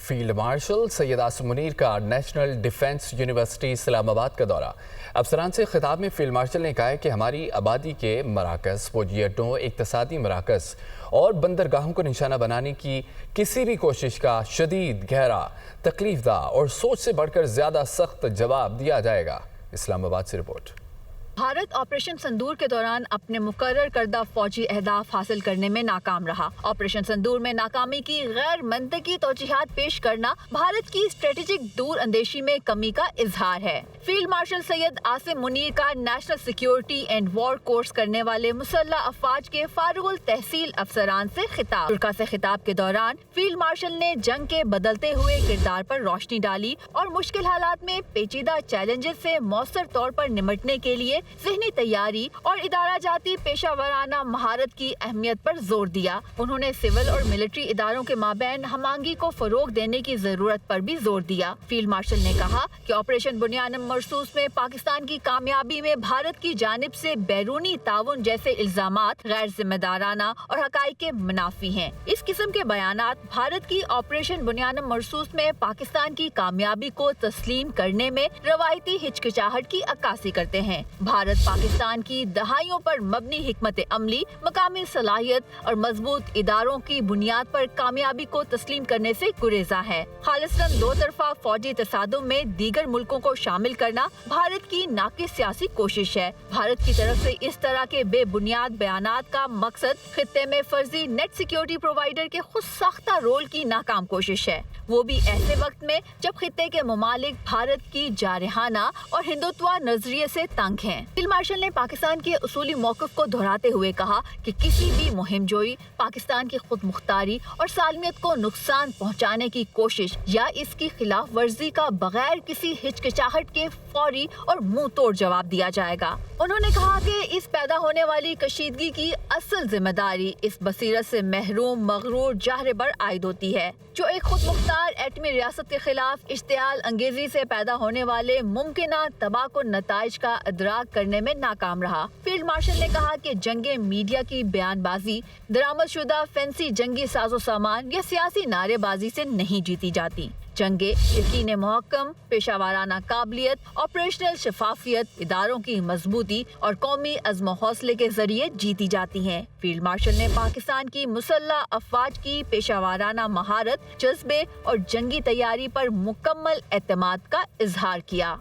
Field marshal Syed Asim Munir کا national defence university اسلام آباد کا دورہ۔ افسران سے خطاب میں فیلڈ مارشل نے کہا کہ ہماری آبادی کے مراکز، فوجی اڈوں، اقتصادی مراکز اور بندرگاہوں کو نشانہ بنانے کی کسی بھی کوشش کا شدید، گہرا، تکلیف دہ اور سوچ سے بڑھ کر زیادہ سخت جواب دیا جائے گا۔ اسلام آباد سے رپورٹ۔ بھارت آپریشن سندور کے دوران اپنے مقرر کردہ فوجی اہداف حاصل کرنے میں ناکام رہا۔ آپریشن سندور میں ناکامی کی غیر منطقی توجیحات پیش کرنا بھارت کی اسٹریٹجک دور اندیشی میں کمی کا اظہار ہے۔ فیلڈ مارشل سید عاصم منیر کا national security and war course کرنے والے مسلح افواج کے فارغ التحصیل افسران سے خطاب۔ ترکا سے خطاب کے دوران فیلڈ مارشل نے جنگ کے بدلتے ہوئے کردار پر روشنی ڈالی اور مشکل حالات میں پیچیدہ چیلنجز سے مؤثر طور پر نمٹنے کے لیے ذہنی تیاری اور ادارہ جاتی پیشہ ورانہ مہارت کی اہمیت پر زور دیا۔ انہوں نے سول اور ملٹری اداروں کے مابین ہم آہنگی کو فروغ دینے کی ضرورت پر بھی زور دیا۔ فیلڈ مارشل نے کہا کہ آپریشن بنیادم مرصوص میں پاکستان کی کامیابی میں بھارت کی جانب سے بیرونی تعاون جیسے الزامات غیر ذمہ دارانہ اور حقائق کے منافی ہیں۔ اس قسم کے بیانات بھارت کی آپریشن بنیادم مرصوص میں پاکستان کی کامیابی کو تسلیم کرنے میں روایتی ہچکچاہٹ کی عکاسی کرتے ہیں۔ بھارت پاکستان کی دہائیوں پر مبنی حکمت عملی، مقامی صلاحیت اور مضبوط اداروں کی بنیاد پر کامیابی کو تسلیم کرنے سے گریزاں ہے۔ خالصتاً دو طرفہ فوجی تصادم میں دیگر ملکوں کو شامل کرنا بھارت کی ناقص سیاسی کوشش ہے۔ بھارت کی طرف سے اس طرح کے بے بنیاد بیانات کا مقصد خطے میں فرضی نیٹ سیکیورٹی پرووائیڈر کے خود ساختہ رول کی ناکام کوشش ہے، وہ بھی ایسے وقت میں جب خطے کے ممالک بھارت کی جارحانہ اور ہندوتوا نظریے سے تنگ ہیں۔ فیلڈ مارشل نے پاکستان کے اصولی موقف کو دہراتے ہوئے کہا کہ کسی بھی مہم جوئی، پاکستان کی خود مختاری اور سالمیت کو نقصان پہنچانے کی کوشش یا اس کی خلاف ورزی کا بغیر کسی ہچکچاہٹ کے فوری اور منہ توڑ جواب دیا جائے گا۔ انہوں نے کہا کہ اس پیدا ہونے والی کشیدگی کی اصل ذمہ داری اس بصیرت سے محروم مغرور جاہر عائد ہوتی ہے جو ایک خود مختار ایٹمی ریاست کے خلاف اشتعال انگیزی سے پیدا ہونے والے ممکنہ تباہ کن نتائج کا ادراک کرنے میں ناکام رہا۔ فیلڈ مارشل نے کہا کہ جنگیں میڈیا کی بیان بازی، درآمد شدہ فینسی جنگی ساز و سامان یا سیاسی نعرے بازی سے نہیں جیتی جاتی۔ جنگیں یقین محکم، پیشہ ورانہ قابلیت، آپریشنل شفافیت، اداروں کی مضبوطی اور قومی عزم و حوصلے کے ذریعے جیتی جاتی ہیں۔ فیلڈ مارشل نے پاکستان کی مسلح افواج کی پیشہ ورانہ مہارت، جذبے اور جنگی تیاری پر مکمل اعتماد کا اظہار کیا۔